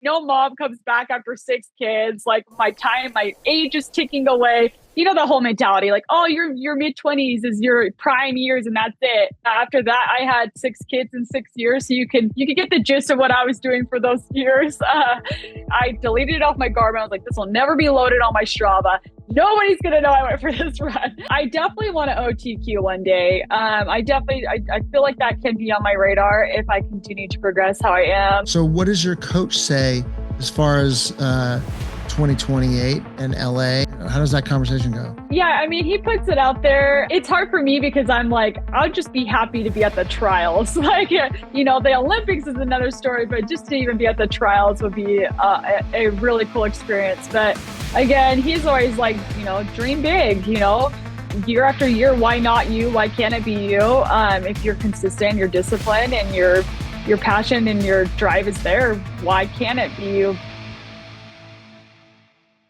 no mom comes back after 6 kids. Like my age is ticking away. You know, the whole mentality, like, oh, your mid-20s is your prime years and that's it. After that, I had 6 kids in 6 years. So you can get the gist of what I was doing for those years. I deleted it off my Garmin. I was like, this will never be loaded on my Strava. Nobody's gonna know I went for this run. I definitely want to OTQ one day. I feel like that can be on my radar if I continue to progress how I am. So what does your coach say as far as 2028 in LA? How does that conversation go? Yeah, I mean, he puts it out there. It's hard for me because I'm like, I'll just be happy to be at the trials. Like, you know, the Olympics is another story, but just to even be at the trials would be a really cool experience. But again, he's always like, you know, dream big, you know, year after year. Why not you? Why can't it be you? If you're consistent, you're disciplined, and your passion and your drive is there, why can't it be you?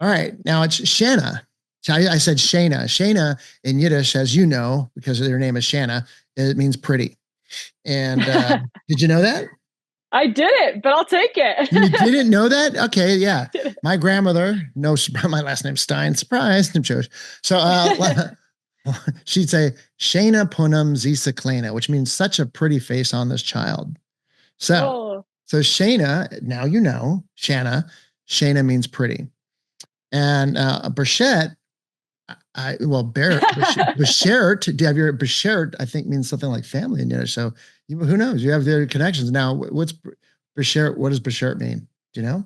All right. Now it's Shana. I said Shana. Shana in Yiddish, as you know, because their name is Shana, it means pretty. And did you know that? I did, but I'll take it. You didn't know that? Okay, yeah. My grandmother, no, my last name's Stein. Surprise. So she'd say, Shana punam zisa klena, which means such a pretty face on this child. So Shana, now you know, Shana means pretty. And Beshert, Beshert, do you have your Beshert? I think means something like family in Yiddish. So who knows? You have their connections. Now, what's Beshert? What does Beshert mean? Do you know?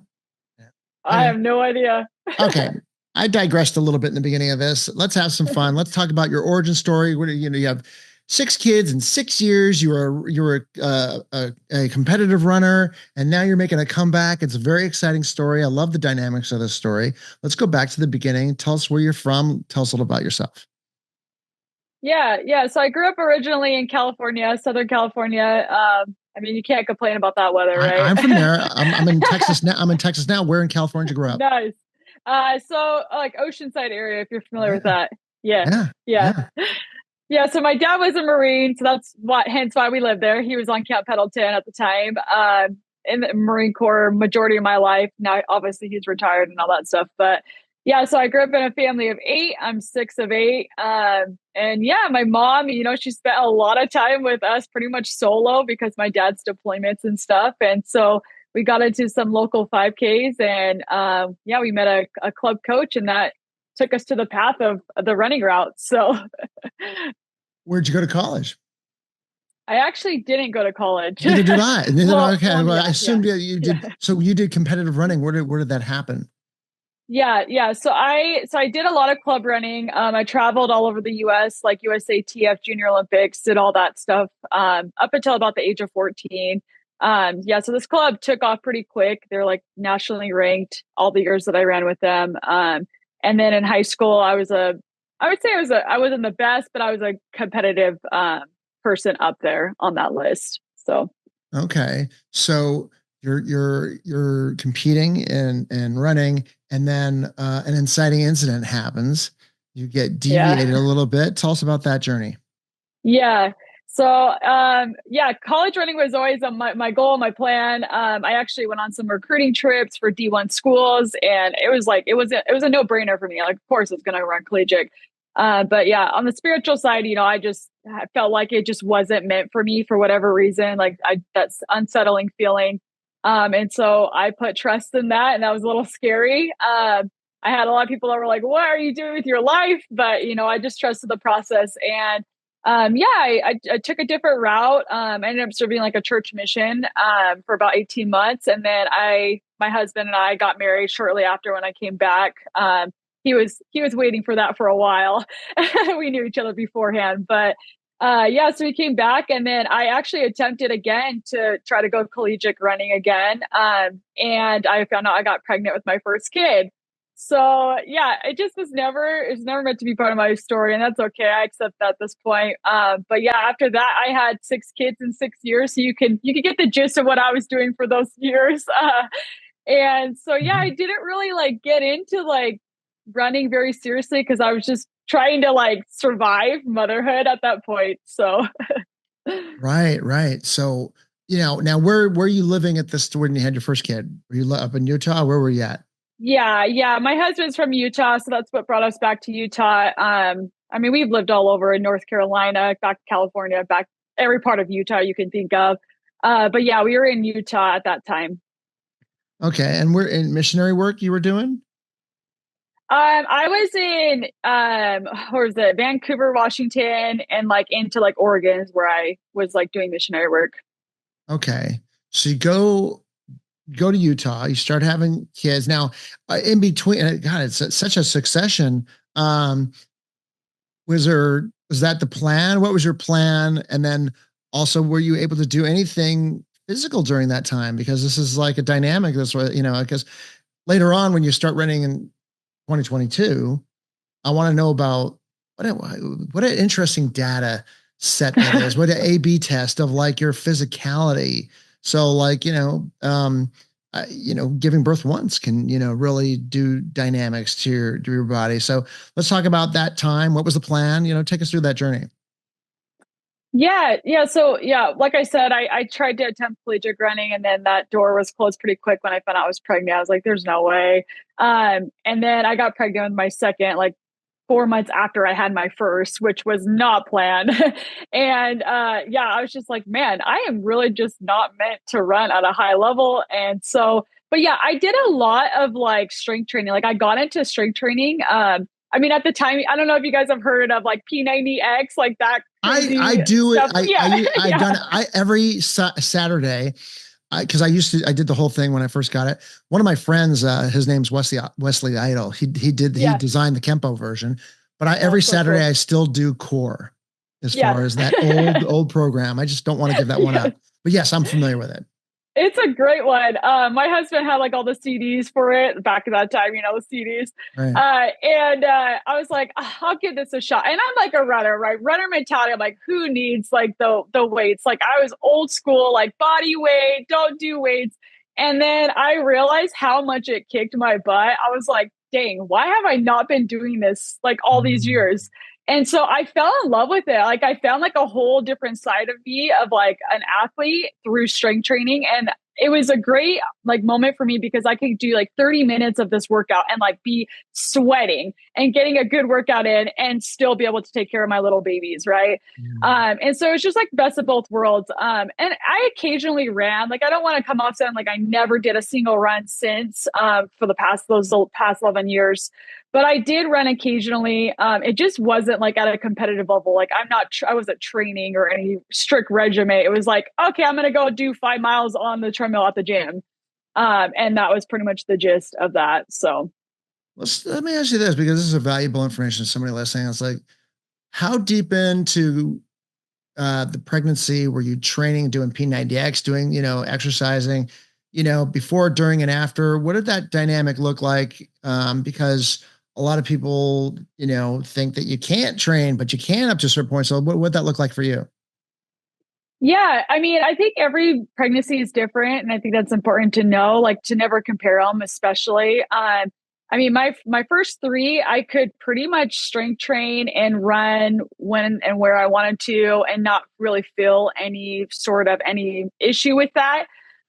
I have no idea. Okay. I digressed a little bit in the beginning of this. Let's have some fun. Let's talk about your origin story. What, you know, you have 6 kids in 6 years. You were a competitive runner, and now you're making a comeback. It's a very exciting story. I love the dynamics of this story. Let's go back to the beginning. Tell us where you're from. Tell us a little about yourself. Yeah. So I grew up originally in California, Southern California. I mean, you can't complain about that weather, right? I'm from there. I'm in Texas now. I'm in Texas now. Where in California did you grow up? Nice. So like Oceanside area, if you're familiar with that. Yeah. Yeah, so my dad was a Marine, so hence why we lived there. He was on Camp Pendleton at the time, in the Marine Corps majority of my life. Now, obviously, he's retired and all that stuff. But yeah, so I grew up in a family of 8. I'm 6 of 8. And yeah, my mom, you know, she spent a lot of time with us pretty much solo because my dad's deployments and stuff. And so we got into some local 5Ks, and yeah, we met a club coach, and that took us to the path of the running route. So where'd you go to college? I actually didn't go to college. Neither did I. I assumed you did. Yeah. So you did competitive running. Where did that happen? Yeah. So I did a lot of club running. I traveled all over the US, like USATF, Junior Olympics, did all that stuff up until about the age of 14. Yeah, so this club took off pretty quick. They're like nationally ranked all the years that I ran with them. And then in high school, I wasn't the best, but I was a competitive person up there on that list. So okay, so you're competing and running, and then an inciting incident happens. You get deviated a little bit. Tell us about that journey. Yeah. So, college running was always my goal, my plan. I actually went on some recruiting trips for D1 schools, and it was a no brainer for me. Like, of course, it's going to run collegiate. But yeah, on the spiritual side, you know, I felt like it just wasn't meant for me for whatever reason. Like that's unsettling feeling. And so I put trust in that, and that was a little scary. I had a lot of people that were like, what are you doing with your life? But, you know, I just trusted the process, and I took a different route. I ended up serving like a church mission for about 18 months. And then my husband and I got married shortly after when I came back. He was waiting for that for a while. We knew each other beforehand. But so we came back, and then I actually attempted again to try to go collegiate running again. And I found out I got pregnant with my first kid. So yeah, it was never meant to be part of my story, and that's okay. I accept that at this point. But yeah, after that, I had 6 kids in 6 years, so you can get the gist of what I was doing for those years. And so yeah, I didn't really like get into like running very seriously because I was just trying to like survive motherhood at that point. So right. So Now where were you living at this when you had your first kid? Were you up in Utah? Where were you at? Yeah, yeah. My husband's from Utah, so that's what brought us back to Utah. I mean, we've lived all over in North Carolina, back to California, back every part of Utah you can think of. But yeah, we were in Utah at that time. Okay, and we're in missionary work you were doing? I was in where was it? Vancouver, Washington, and like into like Oregon is where I was like doing missionary work. Okay. So you go to Utah, you start having kids. Now, in between, God, it's such a succession. Um, was that the plan? What was your plan? And then also, were you able to do anything physical during that time? Because this is like a dynamic. This way, because later on when you start running in 2022, I want to know about what an interesting data set that is. What an A/B test of like your physicality. So like, giving birth once can, really do dynamics to your body. So let's talk about that time. What was the plan? Take us through that journey. Yeah, yeah. So yeah, like I said, I tried to attempt collegiate running and then that door was closed pretty quick when I found out I was pregnant. I was like, there's no way. And then I got pregnant with my second, like 4 months after I had my first, which was not planned. And yeah, I was just like, man, I am really just not meant to run at a high level. And so, but yeah, I did a lot of like strength training. Like I got into strength training. I mean, at the time, I don't know if you guys have heard of like P90X, like that I crazy do it. stuff. Yeah, I've yeah, done it. Every Saturday. Because I did the whole thing when I first got it. One of my friends, his name's Wesley Idol. He yeah. designed the Kempo version. But Oh, every so Saturday cool. I still do core as Yeah. far as that old program. I just don't want to give that one Yeah. up. But yes, I'm familiar with it. It's a great one. My husband had like all the CDs for it back at that time, the CDs. Right. And I was like, I'll give this a shot. And I'm like a runner, right? Runner mentality. I'm like, who needs like the weights? Like I was old school, like body weight, don't do weights. And then I realized how much it kicked my butt. I was like, dang, why have I not been doing this like all these Mm. years? And so I fell in love with it. Like I found like a whole different side of me of like an athlete through strength training. And it was a great like moment for me because I could do like 30 minutes of this workout and like be sweating and getting a good workout in and still be able to take care of my little babies. Right. Mm. And so it's just like best of both worlds. And I occasionally ran, like, I don't want to come off saying like I never did a single run since, for those past 11 years. But I did run occasionally. It just wasn't like at a competitive level. Like I wasn't training or any strict regimen. It was like, okay, I'm going to go do 5 miles on the treadmill at the gym. And that was pretty much the gist of that. So, Let me ask you this because this is a valuable information to somebody listening. It's like, how deep into the pregnancy were you training, doing P90X, doing, exercising, before, during, and after? What did that dynamic look like? Because a lot of people, think that you can't train, but you can up to a certain point. So what would that look like for you? yeah, I mean, I think every pregnancy is different, and I think that's important to know, like to never compare them, especially. I mean, my first three, I could pretty much strength train and run when and where I wanted to, and not really feel any issue with that.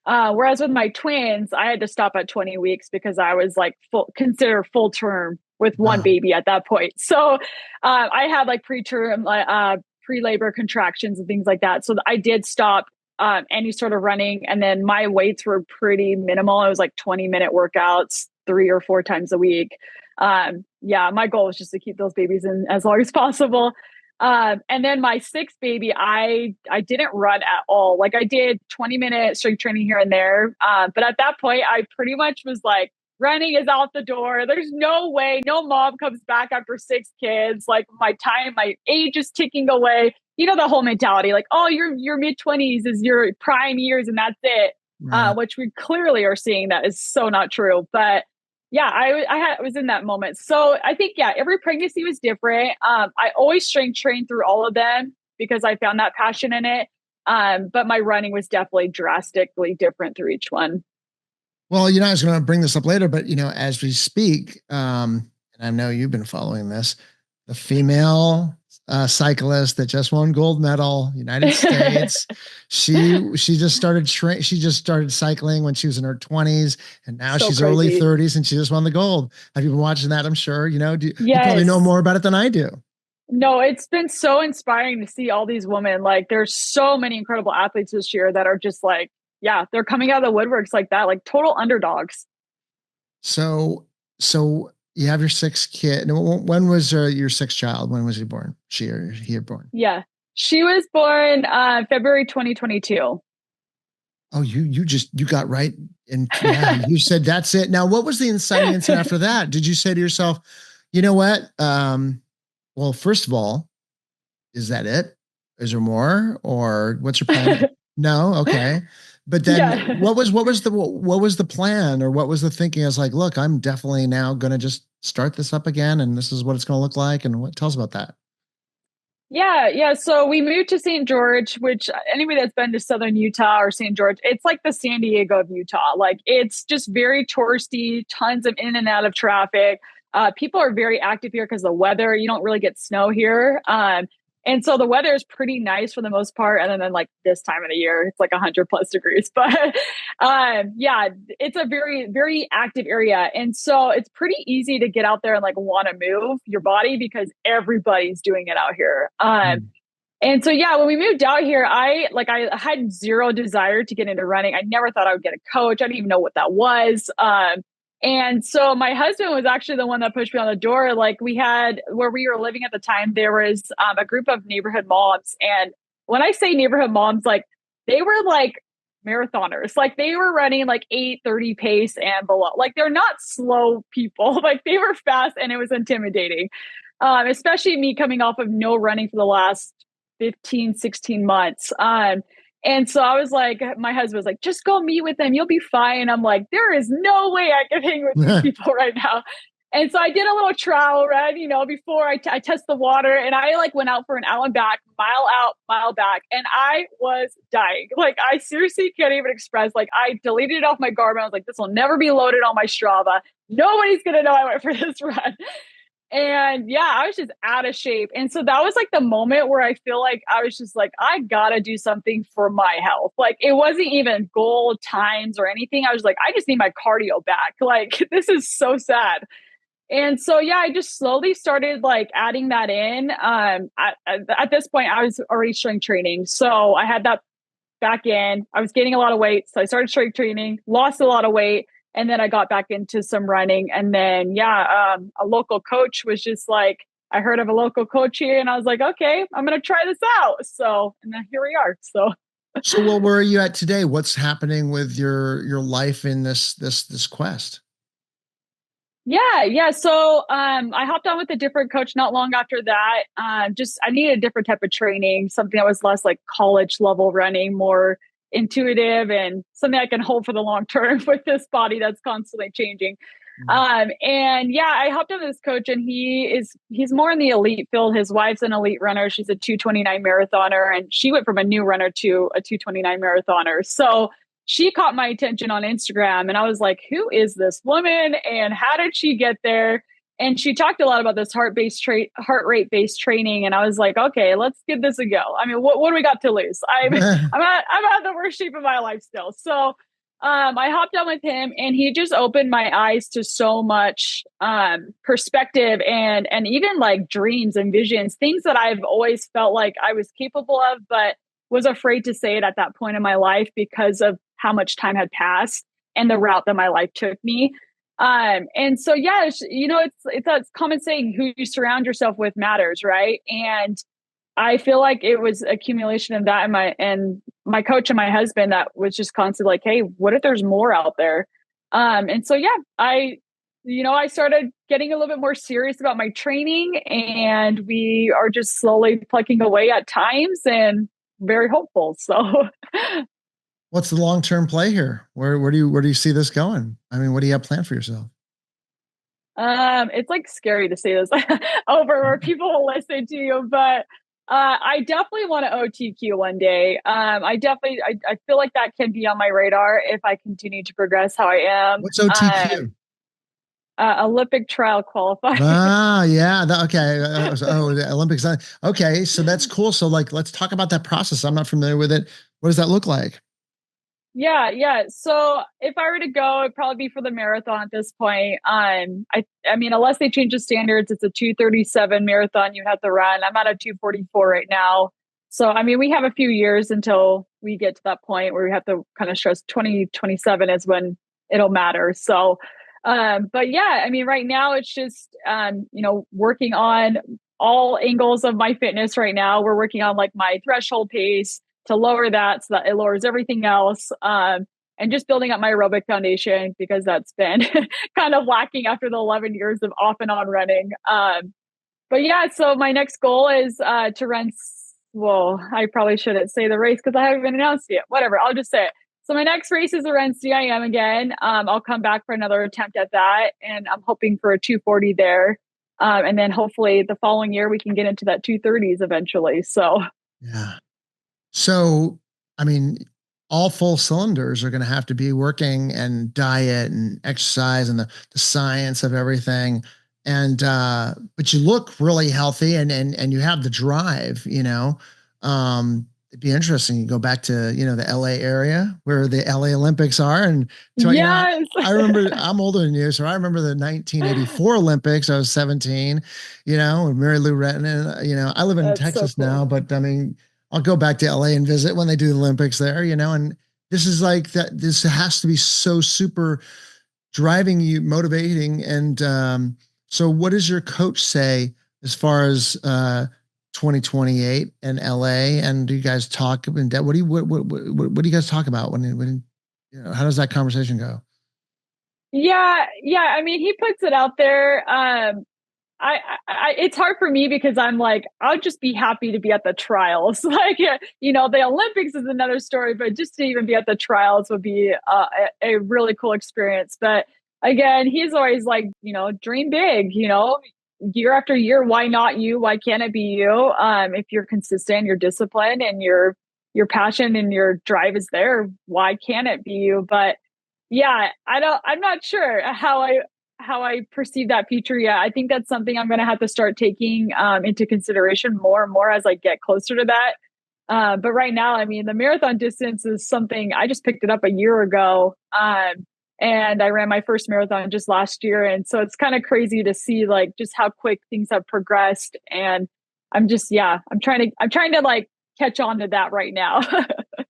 Whereas with my twins, I had to stop at 20 weeks because I was like considered full term with one Wow. baby at that point. So I had like preterm pre-labor contractions and things like that. So I did stop any sort of running. And then my weights were pretty minimal. It was like 20-minute workouts 3 or 4 times a week. Yeah, my goal was just to keep those babies in as long as possible. And then my sixth baby, I didn't run at all. Like I did 20-minute strength training here and there. But at that point, I pretty much was like, running is out the door. There's no way, no mom comes back after 6 kids. Like my age is ticking away. The whole mentality, like, oh, your mid-20s is your prime years and that's it. Right. Which we clearly are seeing that is so not true. But yeah, I was in that moment. So I think, yeah, every pregnancy was different. I always strength trained through all of them because I found that passion in it. But my running was definitely drastically different through each one. Well, I was going to bring this up later, but as we speak, and I know you've been following this, the female cyclist that just won gold medal, United States. She just started she just started cycling when she was in her 20s, and now So she's early crazy. 30s, and she just won the gold. Have you been watching that? I'm sure you probably know Yes. more about it than I do. No, it's been so inspiring to see all these women. Like, there's so many incredible athletes this year that are just like, yeah, they're coming out of the woodworks like that, like total underdogs. So, so you have your sixth kid. When was your sixth child? When was he born? She or he born? Yeah. She was born February 2022. Oh, you got right. And yeah, you said that's it. Now, what was the inciting incident after that? Did you say to yourself, you know what? Well, first of all, is that it? Is there more? Or what's your plan? No, okay. But then Yeah. what was the plan or what was the thinking? I was like, look, I'm definitely now gonna just start this up again and this is what it's gonna look like. And what tell us about that. Yeah, yeah. So we moved to St. George, which anybody that's been to Southern Utah or St. George, it's like the San Diego of Utah. Like, it's just very touristy, tons of in and out of traffic. People are very active here because of the weather. You don't really get snow here. And so the weather is pretty nice for the most part. And then like this time of the year, it's like 100+ degrees. But yeah, it's a very, very active area. And so it's pretty easy to get out there and like want to move your body because everybody's doing it out here. Hmm. And so yeah, when we moved out here, I had zero desire to get into running. I never thought I would get a coach. I didn't even know what that was. And so my husband was actually the one that pushed me on the door. Like, we had where we were living at the time, there was a group of neighborhood moms. And when I say neighborhood moms, like, they were like marathoners. Like, they were running like 8:30 pace and below. Like, they're not slow people. Like, they were fast, and it was intimidating. Especially me coming off of no running for the last 15, 16 months. And so I was like, my husband was like, just go meet with them. You'll be fine. I'm like, there is no way I can hang with these people right now. And so I did a little trial run, before I test the water, and I like went out for an hour and back, mile out, mile back. And I was dying. Like, I seriously can't even express, like, I deleted it off my Garmin. I was like, this will never be loaded on my Strava. Nobody's going to know I went for this run. And yeah, I was just out of shape. And so that was like the moment where I feel like I was just like, I gotta do something for my health. Like, it wasn't even goal times or anything. I was like, I just need my cardio back. Like, this is so sad. And so yeah, I just slowly started like adding that in. At this point, I was already strength training. So I had that back in. I was gaining a lot of weight. So I started strength training, lost a lot of weight. And then I got back into some running. And then, yeah, a local coach was just like, I heard of a local coach here, and I was like, okay, I'm going to try this out. So, and then here we are. So, So where are you at today? What's happening with your life in this quest? yeah, yeah. So I hopped on with a different coach not long after that. Just I needed a different type of training, something that was less like college level running, more intuitive, and something I can hold for the long term with this body that's constantly changing. And yeah, I hopped on this coach, and he's more in the elite field. His wife's an elite runner. She's a 2:29 marathoner, and she went from a new runner to a 2:29 marathoner. So she caught my attention on Instagram, and I was like, who is this woman and how did she get there? And she talked a lot about this heart rate based training. And I was like, okay, let's give this a go. I mean, what do we got to lose? I'm at the worst shape of my life still. So I hopped on with him, and he just opened my eyes to so much perspective and even like dreams and visions, things that I've always felt like I was capable of, but was afraid to say it at that point in my life because of how much time had passed and the route that my life took me. And so, yeah, it's that common saying, who you surround yourself with matters, right? And I feel like it was accumulation of that, and my coach and my husband that was just constantly like, hey, what if there's more out there? And so, yeah, I started getting a little bit more serious about my training, and we are just slowly plucking away at times and very hopeful. So What's the long-term play here? Where do you see this going? I mean, what do you have planned for yourself? it's like scary to say this over where people will listen to you, but I definitely want to OTQ one day. I feel like that can be on my radar if I continue to progress how I am. What's OTQ? Olympic trial qualifier. Ah, yeah. Okay. The Olympics. Okay. So that's cool. So, like, let's talk about that process. I'm not familiar with it. What does that look like? Yeah, yeah. So if I were to go, it'd probably be for the marathon at this point. I mean, unless they change the standards, it's a 2:37 marathon you have to run. I'm at a 2:44 right now. So I mean, we have a few years until we get to that point where we have to kind of stress 2027 is when it'll matter. So but yeah, I mean, right now it's just working on all angles of my fitness right now. We're working on like my threshold pace to lower that so that it lowers everything else. And just building up my aerobic foundation because that's been kind of lacking after the 11 years of off and on running. But yeah, so my next goal is to run. Well, I probably shouldn't say the race because I haven't been announced yet. Whatever, I'll just say it. So my next race is around CIM again. I'll come back for another attempt at that, and I'm hoping for a 240 there. And then hopefully the following year we can get into that 230s eventually. So Yeah. So, I mean, all full cylinders are going to have to be working and diet and exercise and the science of everything. And but you look really healthy and you have the drive, you know. It'd be interesting. You go back to, you know, the LA area where the LA Olympics are and so, you know, yes. I remember I'm older than you, so I remember the 1984 Olympics. I was 17, you know, with Mary Lou Retton. You know, I live in That's so Texas now, cool. but I mean, I'll go back to LA and visit when they do the Olympics there, you know, and this is like that. This has to be so super driving you, motivating. And so, what does your coach say as far as 2028 and LA? And do you guys talk? And what do you what do you guys talk about when you know? How does that conversation go? Yeah, yeah. I mean, he puts it out there. It's hard for me because I'm like, I'll just be happy to be at the trials. Like, yeah, the Olympics is another story, but just to even be at the trials would be a really cool experience. But again, he's always like, dream big, year after year. Why not you? Why can't it be you? If you're consistent, your discipline and your passion and your drive is there, why can't it be you? But yeah, I'm not sure how I perceive that future yet. I think that's something I'm going to have to start taking into consideration more and more as I get closer to that. But right now, I mean, the marathon distance is something I just picked it up a year ago. And I ran my first marathon just last year. And so it's kind of crazy to see like just how quick things have progressed. And I'm trying to like catch on to that right now.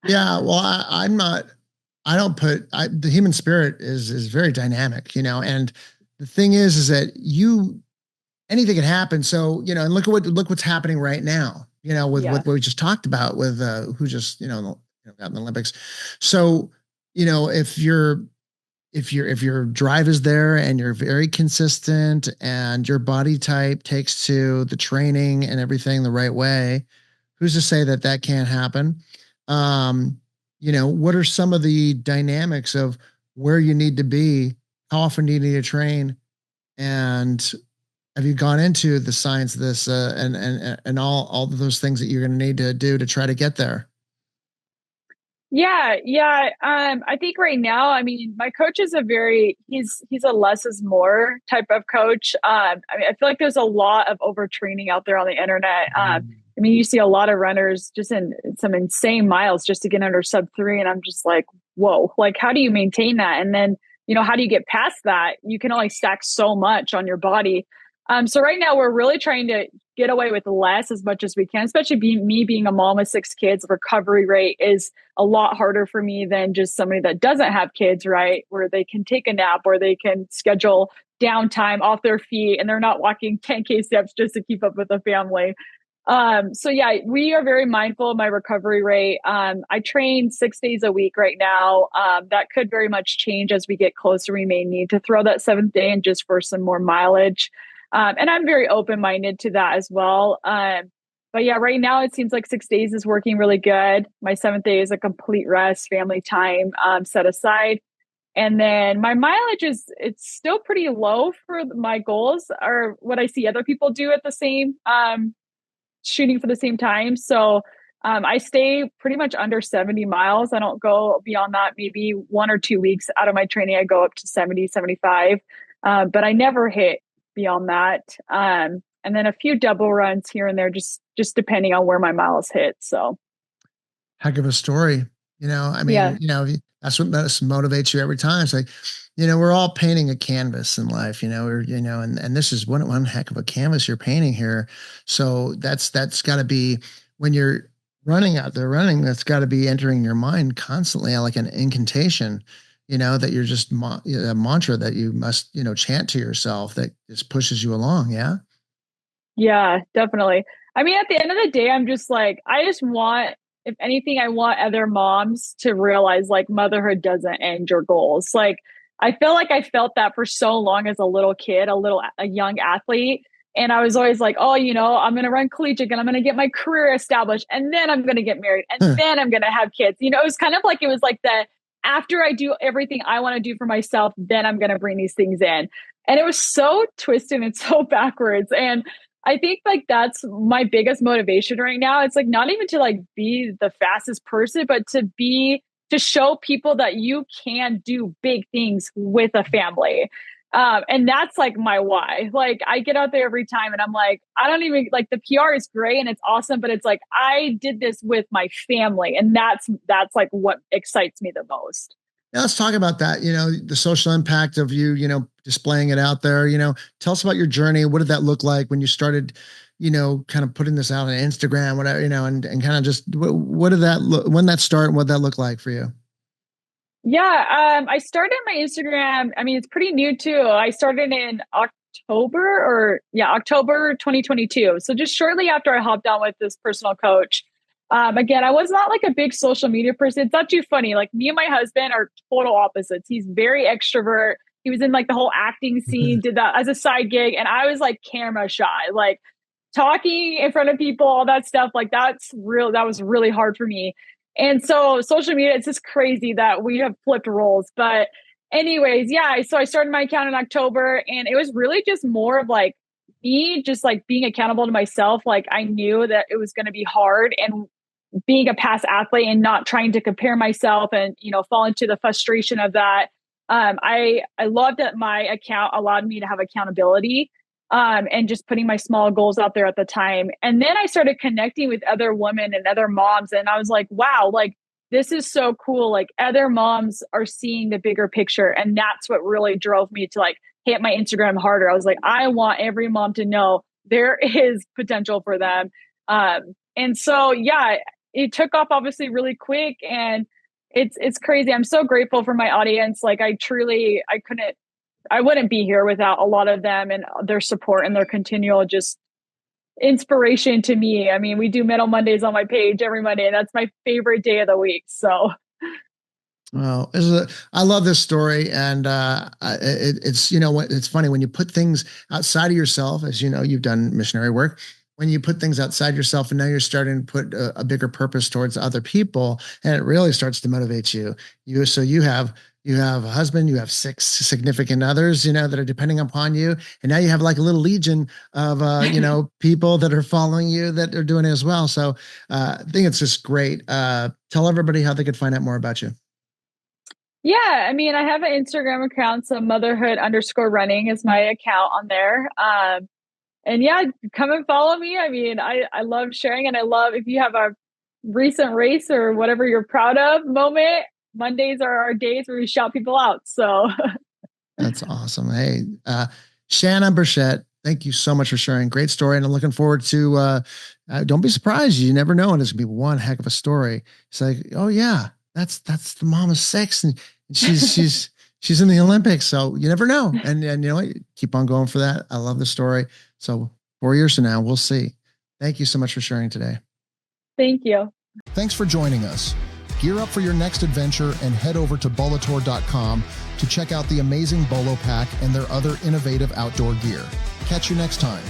Yeah, well, I'm not. I don't put. The human spirit is very dynamic, you know. And the thing is that you anything can happen. So you know, and look what's happening right now. You know, with Yeah. what we just talked about with who just got in the Olympics. So you know, if your drive is there and you're very consistent and your body type takes to the training and everything the right way, who's to say that that can't happen? Um, you know, what are some of the dynamics of where you need to be? How often do you need to train? And have you gone into the science of this and all of those things that you're going to need to do to try to get there? Yeah, yeah. I think right now, I mean, my coach is he's a less is more type of coach. I mean, I feel like there's a lot of overtraining out there on the internet. I mean, you see a lot of runners just in some insane miles just to get under sub 3, and I'm just like, whoa, like how do you maintain that? And then, how do you get past that? You can only stack so much on your body. So right now we're really trying to get away with less as much as we can, especially being a mom with 6 kids. The recovery rate is a lot harder for me than just somebody that doesn't have kids, right? Where they can take a nap or they can schedule downtime off their feet and they're not walking 10K steps just to keep up with the family. So yeah, we are very mindful of my recovery rate. I train 6 days a week right now. That could very much change as we get closer. We may need to throw that seventh day in just for some more mileage. And I'm very open-minded to that as well. But yeah, right now it seems like 6 days is working really good. My seventh day is a complete rest, family time set aside. And then my mileage it's still pretty low for my goals or what I see other people do at the same shooting for the same time. So I stay pretty much under 70 miles. I don't go beyond that. Maybe 1 or 2 weeks out of my training, I go up to 70, 75. But I never hit beyond that. And then a few double runs here and there, just depending on where my miles hit. So Heck of a story. I yeah. mean, that's what motivates you every time. It's like, we're all painting a canvas in life, and this is one heck of a canvas you're painting here. So that's got to be when you're running out there running, that's got to be entering your mind constantly like an incantation, that you're just a mantra that you must, chant to yourself that just pushes you along. Yeah. Yeah, definitely. I mean, at the end of the day, I'm just like, I just want, if anything, I want other moms to realize like motherhood doesn't end your goals. Like, I feel like I felt that for so long as a little kid, a young athlete. And I was always like, oh, I'm going to run collegiate and I'm going to get my career established. And then I'm going to get married and then I'm going to have kids. It was kind of like, it was like the, after I do everything I want to do for myself, then I'm going to bring these things in. And it was so twisted and so backwards. And I think like that's my biggest motivation right now. It's like not even to like be the fastest person, but to show people that you can do big things with a family. And that's like my why. Like I get out there every time and I'm like, I don't even like the PR is great and it's awesome, but it's like I did this with my family. And that's like what excites me the most. Now let's talk about that, the social impact of you, displaying it out there, tell us about your journey. What did that look like when you started, kind of putting this out on Instagram, whatever, and kind of just, what did that look, when that start and what that look like for you? Yeah. I started my Instagram. I mean, it's pretty new too. I started in October 2022. So just shortly after I hopped on with this personal coach. Again, I was not like a big social media person. It's not too funny. Like me and my husband are total opposites. He's very extrovert. He was in like the whole acting scene, did that as a side gig. And I was like camera shy, like talking in front of people, all that stuff. Like that was really hard for me. And so social media, it's just crazy that we have flipped roles. But anyways, yeah. So I started my account in October and it was really just more of like me just like being accountable to myself. Like I knew that it was going to be hard and being a past athlete and not trying to compare myself and, fall into the frustration of that. I loved that my account allowed me to have accountability, and just putting my small goals out there at the time. And then I started connecting with other women and other moms. And I was like, wow, like this is so cool. Like other moms are seeing the bigger picture. And that's what really drove me to like hit my Instagram harder. I was like, I want every mom to know there is potential for them. And so, yeah, it took off obviously really quick and it's crazy. I'm so grateful for my audience. Like I wouldn't be here without a lot of them and their support and their continual just inspiration to me. I mean, we do Metal Mondays on my page every Monday and that's my favorite day of the week. So well, I love this story, and it's it's funny when you put things outside of yourself, as you've done missionary work. When you put things outside yourself, and now you're starting to put a bigger purpose towards other people, and it really starts to motivate you. You have a husband, you have 6 significant others, that are depending upon you, and now you have like a little legion of people that are following you that are doing it as well. So I think it's just great. Tell everybody how they could find out more about you. yeah, I mean, I have an Instagram account, so motherhood_running is my account on there. And yeah, come and follow me. I mean, I love sharing and I love if you have a recent race or whatever you're proud of moment, Mondays are our days where we shout people out. So that's awesome. Hey, Shana Burchett, thank you so much for sharing. Great story. And I'm looking forward to, don't be surprised. You never know. And it's going to be one heck of a story. It's like, oh yeah, that's the mom of 6 and she's in the Olympics. So you never know. And you know what? Keep on going for that. I love the story. So 4 years from now, we'll see. Thank you so much for sharing today. Thank you. Thanks for joining us. Gear up for your next adventure and head over to BOLOTOR.com to check out the amazing Bolo Pack and their other innovative outdoor gear. Catch you next time.